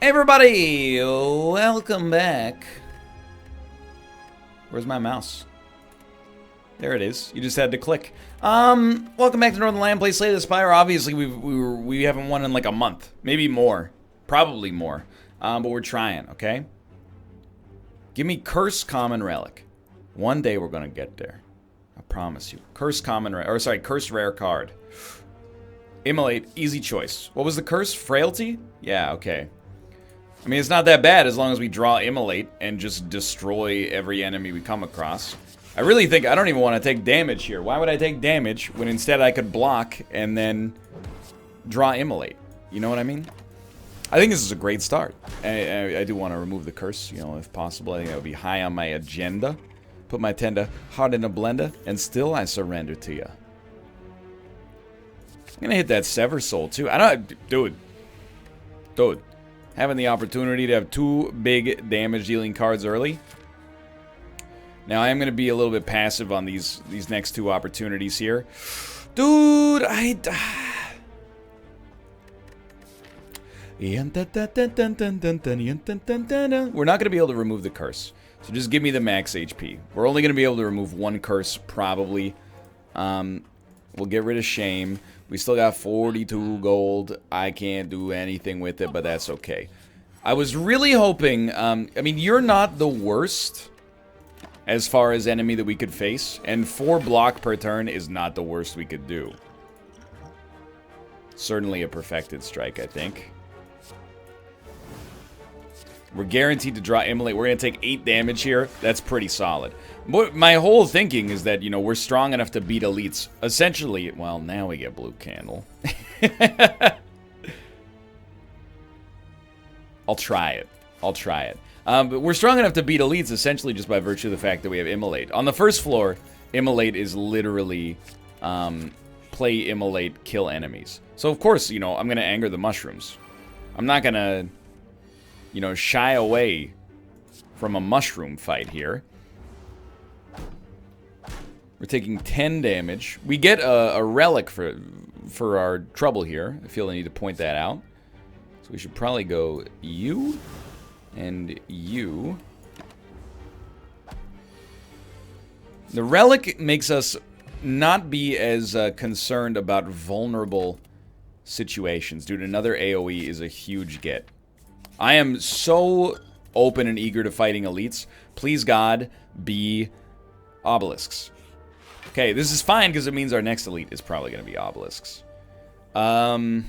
Hey everybody, welcome back. Where's my mouse? There it is. You just had to click. Welcome back to Northernlion. Play Slay the Spire. Obviously, we haven't won in like a month, maybe more, probably more. But we're trying. Okay. Give me Curse Common Relic. One day we're gonna get there. I promise you. Curse Common, or sorry, Curse Rare Card. Immolate, easy choice. What was the curse? Frailty? Yeah. Okay. I mean, it's not that bad as long as we draw Immolate and just destroy every enemy we come across. I really think I don't even want to take damage here. Why would I take damage when instead I could block and then draw Immolate? You know what I mean? I think this is a great start. I do want to remove the curse, you know, if possible. I think that would be high on my agenda. Put my tender heart in a blender, and still I surrender to you. I'm gonna hit that Sever Soul too. I don't, dude. Having the opportunity to have two big damage-dealing cards early. Now, I am going to be a little bit passive on these next two opportunities here. Dude, we're not going to be able to remove the curse. So just give me the max HP. We're only going to be able to remove one curse, probably. We'll get rid of Shame. We still got 42 gold. I can't do anything with it, but that's okay. I was really hoping... I mean, you're not the worst as far as enemy that we could face. And 4 block per turn is not the worst we could do. Certainly a perfected strike, I think. We're guaranteed to draw Immolate. We're going to take 8 damage here. That's pretty solid. But my whole thinking is that, you know, we're strong enough to beat elites. Essentially, well, now we get Blue Candle. I'll try it. But we're strong enough to beat elites essentially just by virtue of the fact that we have Immolate. On the first floor, Immolate is literally play Immolate, kill enemies. So, of course, you know, I'm going to anger the mushrooms. I'm not going to... you know, shy away from a mushroom fight here. We're taking 10 damage. We get a relic for our trouble here. I feel I need to point that out. So we should probably go you and you. The relic makes us not be as concerned about vulnerable situations. Dude, another AoE is a huge get. I am so open and eager to fighting elites. Please, God, be obelisks. Okay, this is fine because it means our next elite is probably going to be obelisks. I'm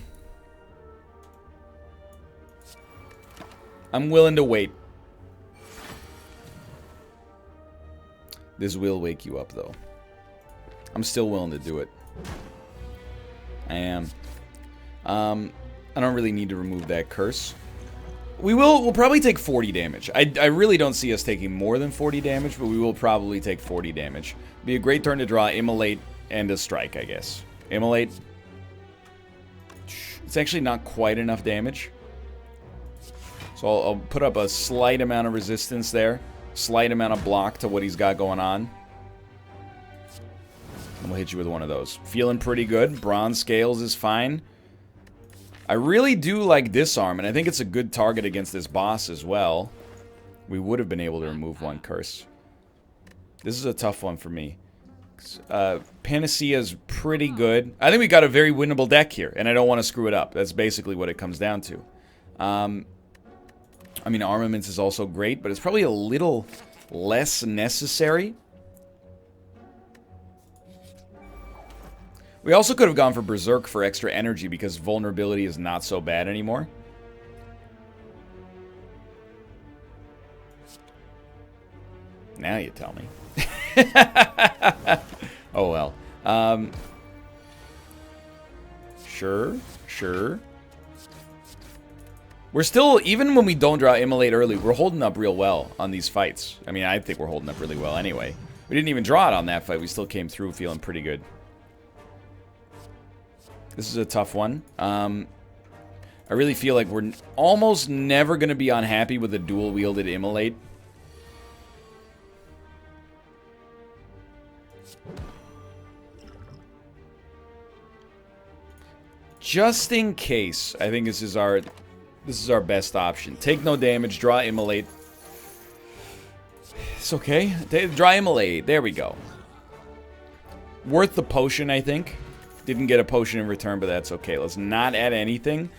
willing to wait. This will wake you up, though. I'm still willing to do it. I am. I don't really need to remove that curse. We'll probably take 40 damage. I really don't see us taking more than 40 damage, but we will probably take 40 damage. Be a great turn to draw Immolate and a strike, I guess. Immolate. It's actually not quite enough damage. So I'll put up a slight amount of resistance there. Slight amount of block to what he's got going on. And we'll hit you with one of those. Feeling pretty good. Bronze Scales is fine. I really do like Disarm, and I think it's a good target against this boss as well. We would have been able to remove one curse. This is a tough one for me. Panacea's pretty good. I think we got a very winnable deck here, and I don't want to screw it up. That's basically what it comes down to. I mean, Armaments is also great, but it's probably a little less necessary. We also could have gone for Berserk for extra energy because vulnerability is not so bad anymore. Now you tell me. Oh well. Sure. We're still, even when we don't draw Immolate early, we're holding up real well on these fights. I mean, I think we're holding up really well anyway. We didn't even draw it on that fight. We still came through feeling pretty good. This is a tough one. I really feel like we're almost never going to be unhappy with a dual-wielded Immolate. Just in case, I think this is our This is our best option. Take no damage, draw Immolate. It's okay. Draw Immolate. There we go. Worth the potion, I think. Didn't get a potion in return, but that's okay. Let's not add anything.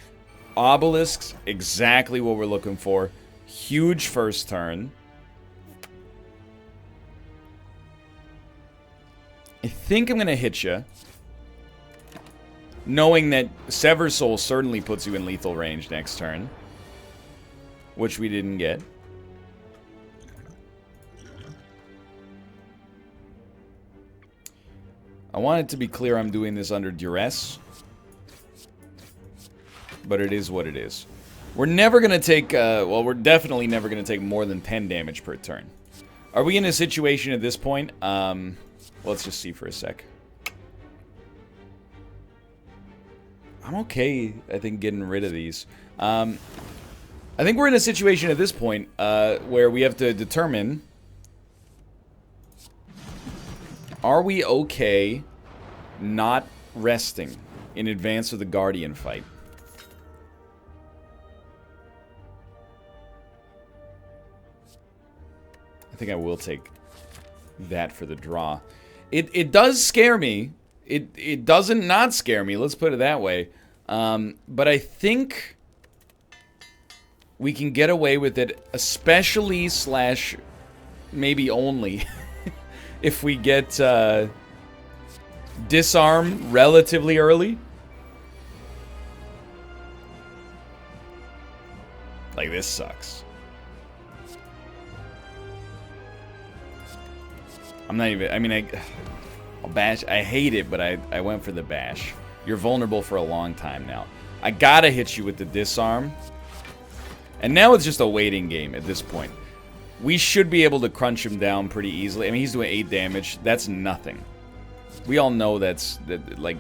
Obelisks, exactly what we're looking for. Huge first turn. I think I'm going to hit you. Knowing that Sever Soul certainly puts you in lethal range next turn. Which we didn't get. I want it to be clear I'm doing this under duress. But it is what it is. We're never going to take, well, we're definitely never going to take more than 10 damage per turn. Are we in a situation at this point? Let's just see for a sec. I'm okay, I think, getting rid of these. I think we're in a situation at this point where we have to determine... Are we okay not resting in advance of the Guardian fight? I think I will take that for the draw. It does scare me. It doesn't not scare me, let's put it that way. But I think we can get away with it, especially / maybe only if we get disarm relatively early. Like, this sucks. I'm not even, I mean, I'll bash. I hate it, but I went for the bash. You're vulnerable for a long time now. I gotta hit you with the disarm. And now it's just a waiting game at this point. We should be able to crunch him down pretty easily. I mean, he's doing 8 damage. That's nothing. We all know that's, like,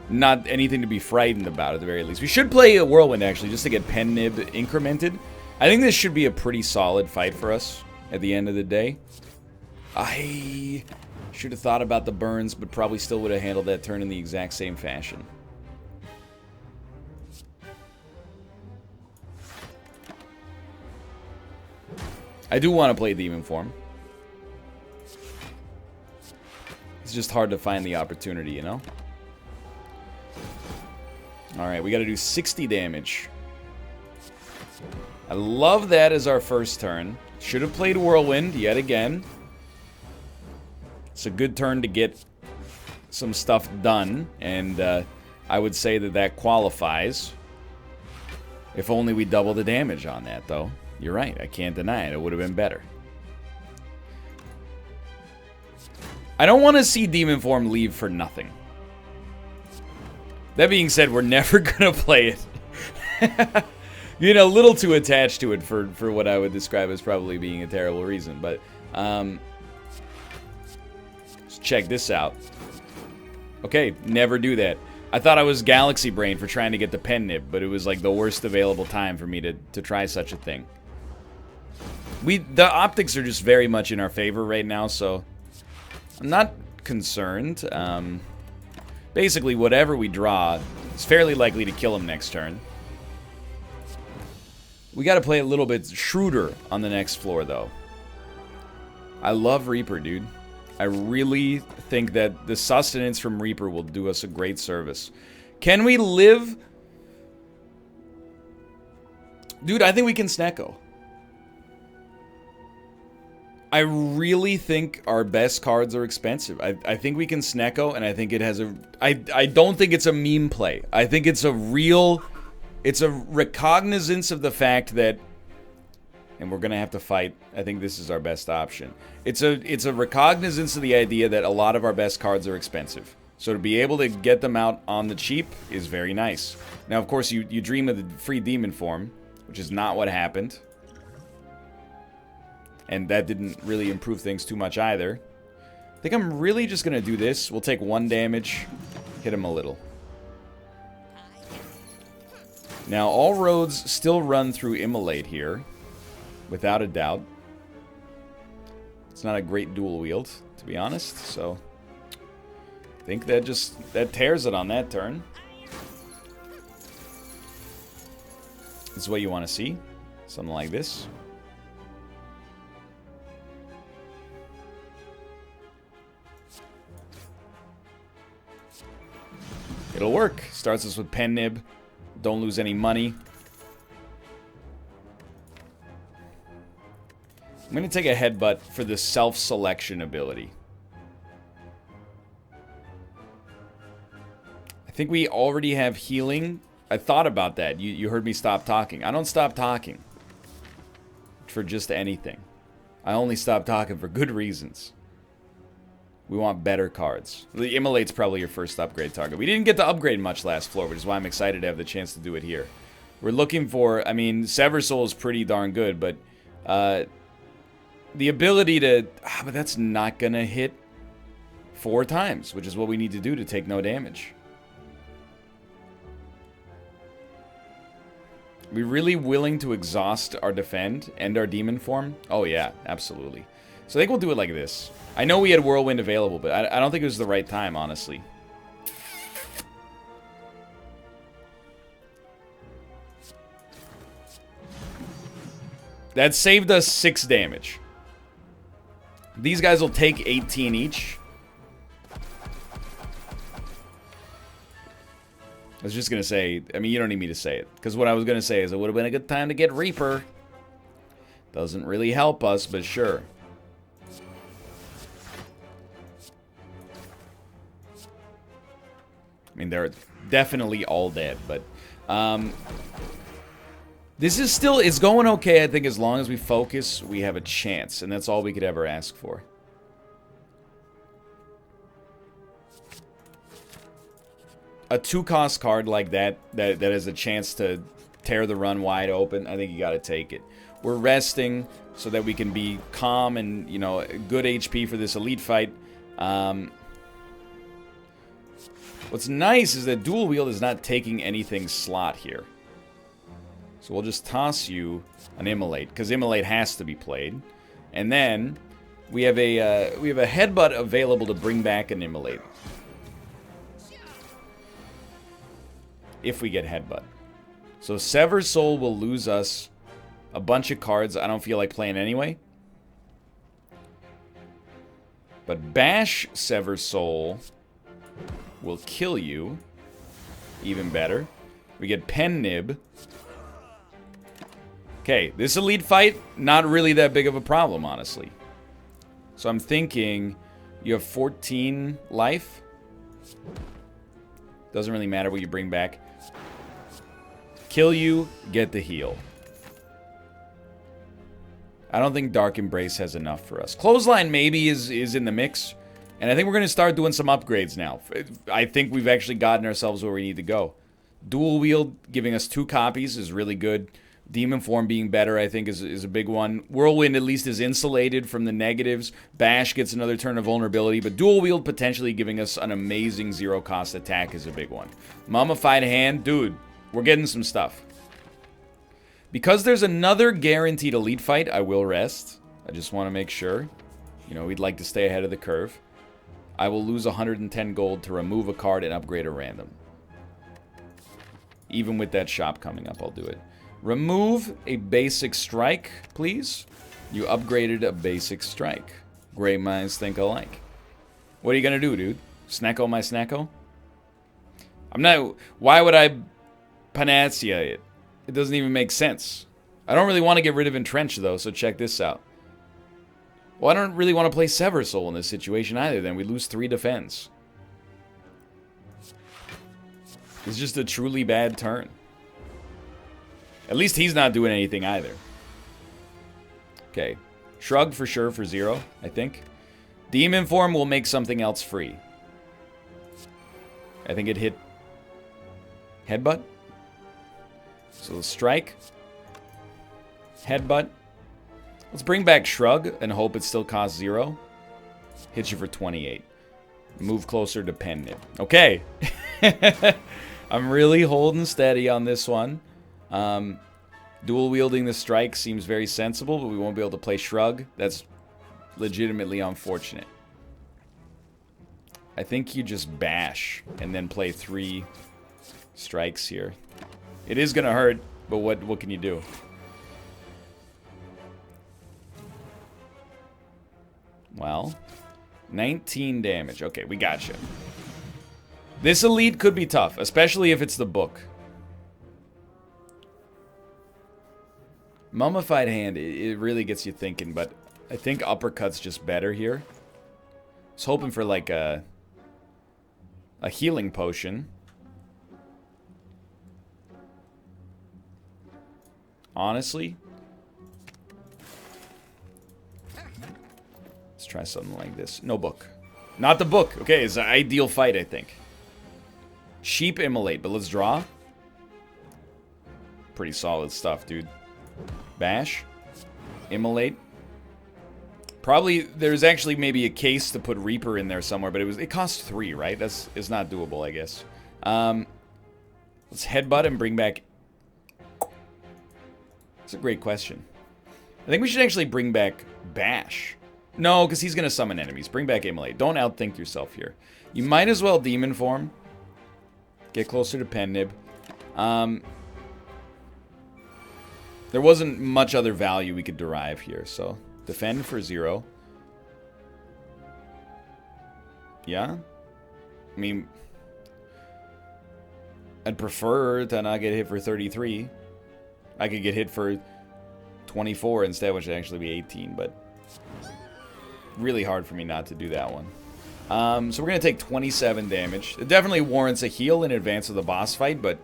not anything to be frightened about at the very least. We should play a Whirlwind, actually, just to get Pen Nib incremented. I think this should be a pretty solid fight for us at the end of the day. I should have thought about the burns, but probably still would have handled that turn in the exact same fashion. I do want to play Demon Form. It's just hard to find the opportunity, you know? Alright, we got to do 60 damage. I love that as our first turn. Should have played Whirlwind yet again. It's a good turn to get some stuff done, and I would say that qualifies. If only we double the damage on that, though. You're right, I can't deny it. It would have been better. I don't want to see Demon Form leave for nothing. That being said, we're never going to play it. You know, a little too attached to it for what I would describe as probably being a terrible reason, but... check this out. Okay, never do that. I thought I was Galaxy Brain for trying to get the Pen Nib, but it was like the worst available time for me to try such a thing. The optics are just very much in our favor right now, so I'm not concerned. Basically, whatever we draw is fairly likely to kill him next turn. We got to play a little bit shrewder on the next floor, though. I love Reaper, dude. I really think that the sustenance from Reaper will do us a great service. Can we live? Dude, I think we can Snecko. I really think our best cards are expensive. I think we can Snecko, and I think it has a... I don't think it's a meme play. I think it's a real... It's a recognizance of the fact that... And we're going to have to fight. I think this is our best option. It's a recognizance of the idea that a lot of our best cards are expensive. So to be able to get them out on the cheap is very nice. Now, of course, you dream of the free Demon Form, which is not what happened. And that didn't really improve things too much either. I think I'm really just going to do this. We'll take 1 damage, hit him a little. Now, all roads still run through Immolate here. Without a doubt. It's not a great dual wield, to be honest, so... I think that tears it on that turn. This is what you want to see. Something like this. It'll work. Starts us with pen nib. Don't lose any money. I'm going to take a headbutt for the self-selection ability. I think we already have healing. I thought about that. You heard me stop talking. I don't stop talking for just anything. I only stop talking for good reasons. We want better cards. The Immolate's probably your first upgrade target. We didn't get to upgrade much last floor, which is why I'm excited to have the chance to do it here. We're looking for, I mean, Sever Soul is pretty darn good, but the ability to, but that's not gonna hit 4 times, which is what we need to do to take no damage. Are we really willing to exhaust our defend and our demon form? Oh yeah, absolutely. So I think we'll do it like this. I know we had Whirlwind available, but I don't think it was the right time, honestly. That saved us 6 damage. These guys will take 18 each. I was just going to say, I mean, you don't need me to say it. Because what I was going to say is it would have been a good time to get Reaper. Doesn't really help us, but sure. I mean, they're definitely all dead, but this is still, it's going okay, I think, as long as we focus, we have a chance, and that's all we could ever ask for. A 2-cost card like that has a chance to tear the run wide open, I think you gotta take it. We're resting so that we can be calm and, you know, good HP for this elite fight. What's nice is that dual wield is not taking anything slot here. So we'll just toss you an Immolate, because Immolate has to be played. And then we have a headbutt available to bring back an Immolate. If we get headbutt. So Sever Soul will lose us a bunch of cards I don't feel like playing anyway. But Bash Sever Soul will kill you. Even better. We get Pen Nib. Okay, this elite fight, not really that big of a problem, honestly. So I'm thinking you have 14 life. Doesn't really matter what you bring back. Kill you, get the heal. I don't think Dark Embrace has enough for us. Clothesline maybe is in the mix. And I think we're going to start doing some upgrades now. I think we've actually gotten ourselves where we need to go. Dual Wield giving us 2 copies is really good. Demon Form being better, I think, is a big one. Whirlwind at least is insulated from the negatives. Bash gets another turn of vulnerability. But Dual Wield potentially giving us an amazing 0-cost attack is a big one. Mummified Hand, dude, we're getting some stuff. Because there's another guaranteed elite fight, I will rest. I just want to make sure. You know, we'd like to stay ahead of the curve. I will lose 110 gold to remove a card and upgrade a random. Even with that shop coming up, I'll do it. Remove a basic strike, please. You upgraded a basic strike. Great minds think alike. What are you going to do, dude? Snacko my snacko? I'm not... Why would I panacea it? It doesn't even make sense. I don't really want to get rid of Entrench, though, so check this out. Well, I don't really want to play Sever Soul in this situation either, then. We lose 3 defense. It's just a truly bad turn. At least he's not doing anything either. Okay. Shrug for sure for 0, I think. Demon Form will make something else free. I think it hit Headbutt. So strike. Headbutt. Let's bring back Shrug and hope it still costs 0. Hits you for 28. Move closer to Pen Nib. Okay. I'm really holding steady on this one. Dual wielding the strike seems very sensible, but we won't be able to play Shrug. That's legitimately unfortunate. I think you just bash and then play 3 strikes here. It is going to hurt. But what can you do? Well, 19 damage. Okay, we got you. This elite could be tough, especially if it's the book. Mummified Hand, it really gets you thinking, but I think Uppercut's just better here. I was hoping for like a healing potion. Honestly. Let's try something like this. No book. Not the book. Okay, it's an ideal fight, I think. Sheep Immolate, but let's draw. Pretty solid stuff, dude. Bash. Immolate. Probably, there's actually maybe a case to put Reaper in there somewhere, but it costs 3, right? It's not doable, I guess. Let's Headbutt and bring back... That's a great question. I think we should actually bring back Bash. No, because he's going to summon enemies. Bring back Immolate. Don't outthink yourself here. You might as well Demon Form. Get closer to Pennib. There wasn't much other value we could derive here, so... Defend for 0. Yeah? I mean... I'd prefer to not get hit for 33. I could get hit for 24 instead, which would actually be 18, but... Really hard for me not to do that one. So we're going to take 27 damage. It definitely warrants a heal in advance of the boss fight, but...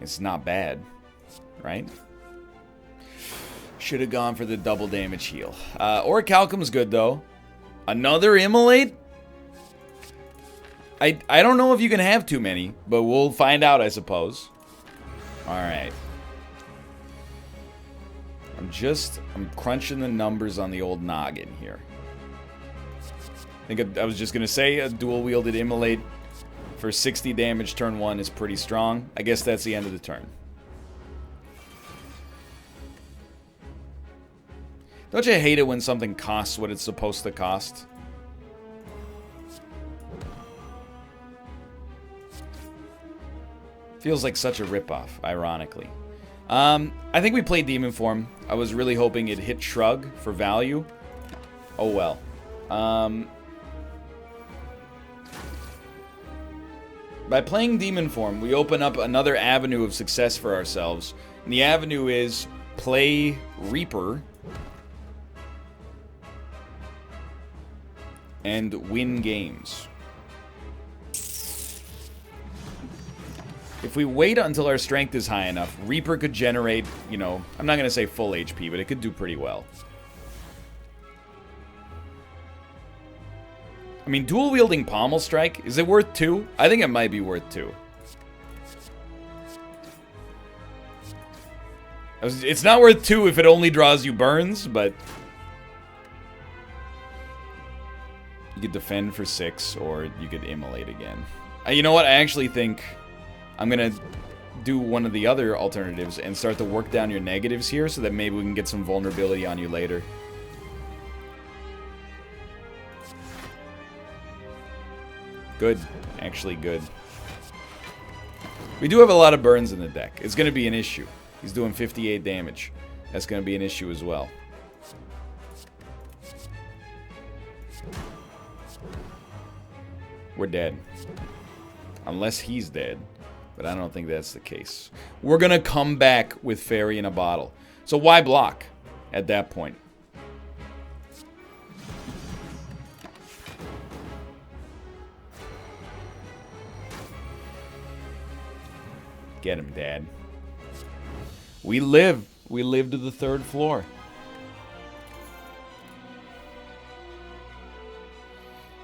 It's not bad. Right? Should have gone for the double damage heal. Orichalcum's good, though. Another Immolate? I don't know if you can have too many, but we'll find out, I suppose. Alright. I'm crunching the numbers on the old noggin here. I think I was just going to say a dual-wielded Immolate for 60 damage turn 1 is pretty strong. I guess that's the end of the turn. Don't you hate it when something costs what it's supposed to cost? Feels like such a ripoff, ironically. I think we played Demon Form. I was really hoping it hit Shrug for value. Oh well. By playing Demon Form, we open up another avenue of success for ourselves. And the avenue is play Reaper and win games. If we wait until our strength is high enough, Reaper could generate, you know, I'm not going to say full HP, but it could do pretty well. I mean, dual-wielding Pommel Strike, is it worth 2? I think it might be worth 2. It's not worth 2 if it only draws you burns, but... You could defend for 6, or you could Immolate again. You know what? I actually think I'm going to do one of the other alternatives and start to work down your negatives here so that maybe we can get some vulnerability on you later. Good. Actually good. We do have a lot of burns in the deck. It's going to be an issue. He's doing 58 damage. That's going to be an issue as well. We're dead. Unless he's dead. But I don't think that's the case. We're going to come back with Fairy in a Bottle. So why block at that point? Get him, Dad. We live. We live to the 3rd floor.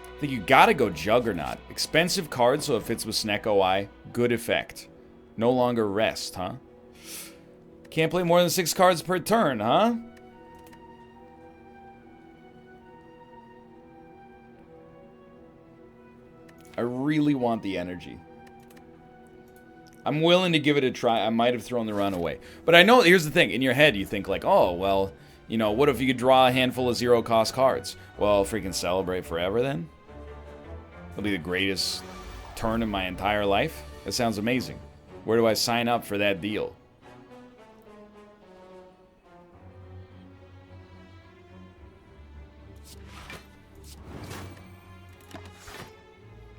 I think you gotta go Juggernaut. Expensive card, so it fits with Sneck OI. Good effect. No longer rest, huh? Can't play more than 6 cards per turn, huh? I really want the energy. I'm willing to give it a try. I might have thrown the run away. But I know, here's the thing. In your head, you think like, oh, well, you know, what if you could draw a handful of 0-cost cards? Well, freaking Celebrate Forever then? It'll be the greatest turn in my entire life. That sounds amazing. Where do I sign up for that deal?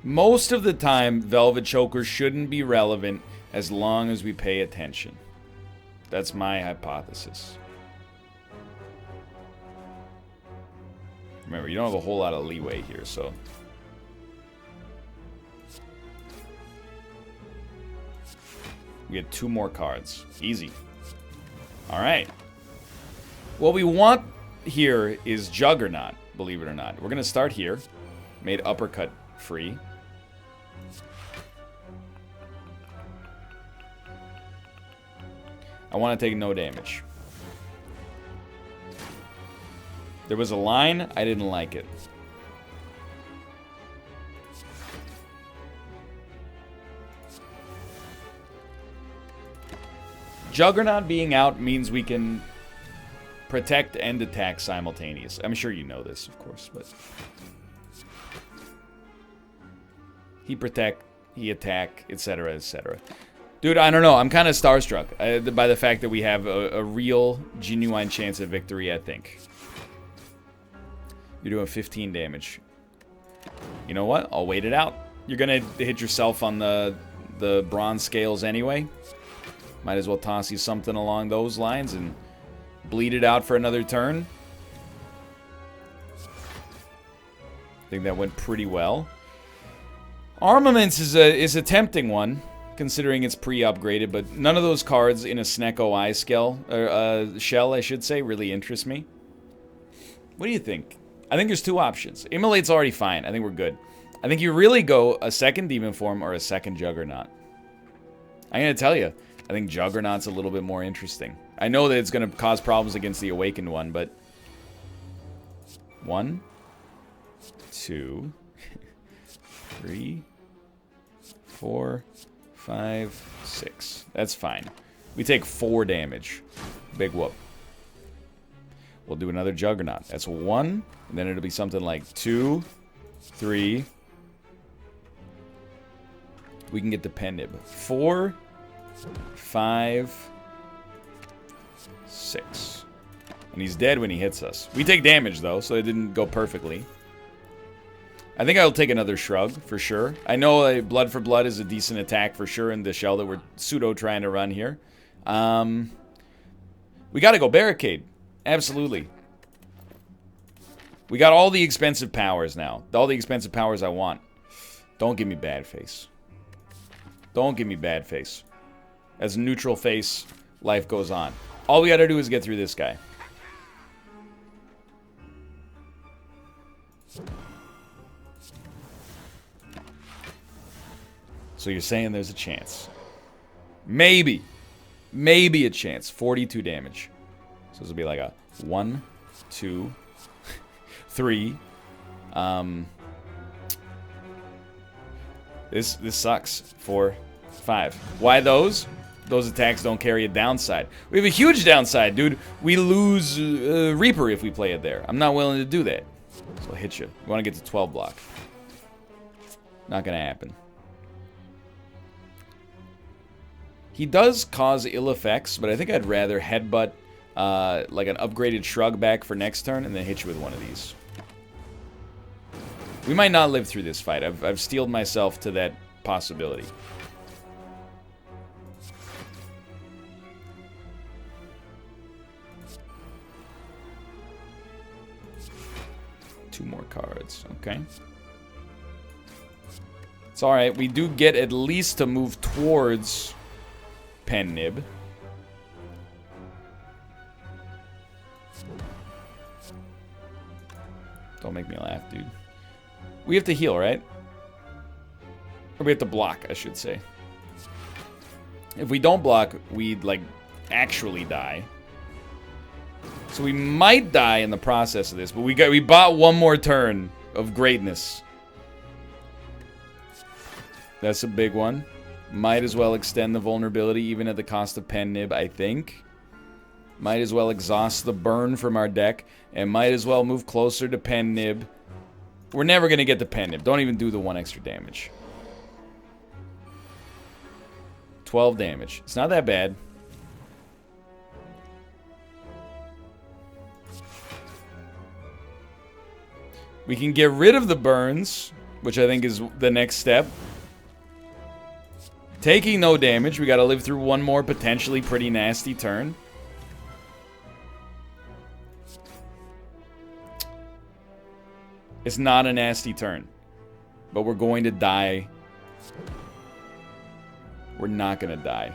Most of the time, Velvet Choker shouldn't be relevant as long as we pay attention. That's my hypothesis. Remember, you don't have a whole lot of leeway here, so... We get 2 more cards. Easy. Alright. What we want here is Juggernaut, believe it or not. We're going to start here. Made Uppercut free. I want to take no damage. There was a line, I didn't like it. Juggernaut being out means we can protect and attack simultaneously. I'm sure you know this, of course, but... He protect, he attack, etc., etc. Dude, I don't know. I'm kind of starstruck by the fact that we have a real, genuine chance of victory, I think. You're doing 15 damage. You know what? I'll wait it out. You're going to hit yourself on the bronze scales anyway. Might as well toss you something along those lines and bleed it out for another turn. I think that went pretty well. Armaments is a tempting one, considering it's pre-upgraded, but none of those cards in a Snecko Eye shell, I should say, really interest me. What do you think? I think there's 2 options. Immolate's already fine. I think we're good. I think you really go a second Demon Form or a second Juggernaut. I'm going to tell you, I think Juggernaut's a little bit more interesting. I know that it's going to cause problems against the Awakened one, but... 1, 2, 3, 4, 5, 6. That's fine. We take 4 damage. Big whoop. We'll do another Juggernaut. That's 1, and then it'll be something like 2, 3. We can get the Pen-Nib. 4, 5, 6. And he's dead when he hits us. We take damage, though, so it didn't go perfectly. I think I'll take another Shrug, for sure. I know Blood for Blood is a decent attack, for sure, in the shell that we're pseudo trying to run here. We gotta go Barricade. Absolutely. We got all the expensive powers now. All the expensive powers I want. Don't give me Bad Face. Don't give me Bad Face. As a neutral face, life goes on. All we gotta do is get through this guy. So you're saying there's a chance. Maybe. Maybe a chance. 42 damage. So this will be like a 1, 2, 3. This sucks. 4, 5. Why those? Those attacks don't carry a downside. We have a huge downside, dude. We lose Reaper if we play it there. I'm not willing to do that. So I'll hit you. We want to get to 12 block. Not gonna happen. He does cause ill effects, but I think I'd rather headbutt like an upgraded Shrug back for next turn and then hit you with one of these. We might not live through this fight. I've steeled myself to that possibility. Two more cards. Okay. It's alright. We do get at least to move towards Pen-Nib. Don't make me laugh, dude. We have to heal, right? Or we have to block, I should say. If we don't block, we'd, like, actually die. So we might die in the process of this, but we bought one more turn of greatness. That's a big one. Might as well extend the vulnerability even at the cost of Pen-Nib, I think. Might as well exhaust the burn from our deck. And might as well move closer to Pen-Nib. We're never going to get the Pen-Nib. Don't even do the 1 extra damage. 12 damage. It's not that bad. We can get rid of the burns, which I think is the next step. Taking no damage. We got to live through one more potentially pretty nasty turn. It's not a nasty turn. But we're going to die. We're not going to die.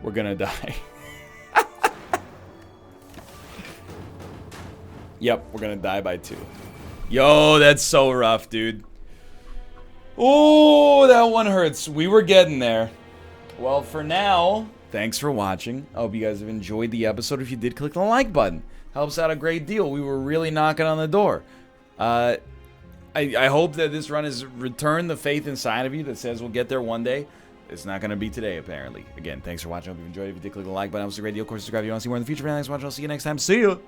We're going to die. Yep, we're going to die by 2. Yo, that's so rough, dude. Oh, that one hurts. We were getting there. Well, for now, thanks for watching. I hope you guys have enjoyed the episode. If you did, click the like button. Helps out a great deal. We were really knocking on the door. I hope that this run has returned the faith inside of you that says we'll get there one day. It's not going to be today, apparently. Again, thanks for watching. I hope you enjoyed. If you did, click the like button. It was a great deal. Of course, subscribe if you want to see more in the future. Thanks for watching. I'll see you next time. See you.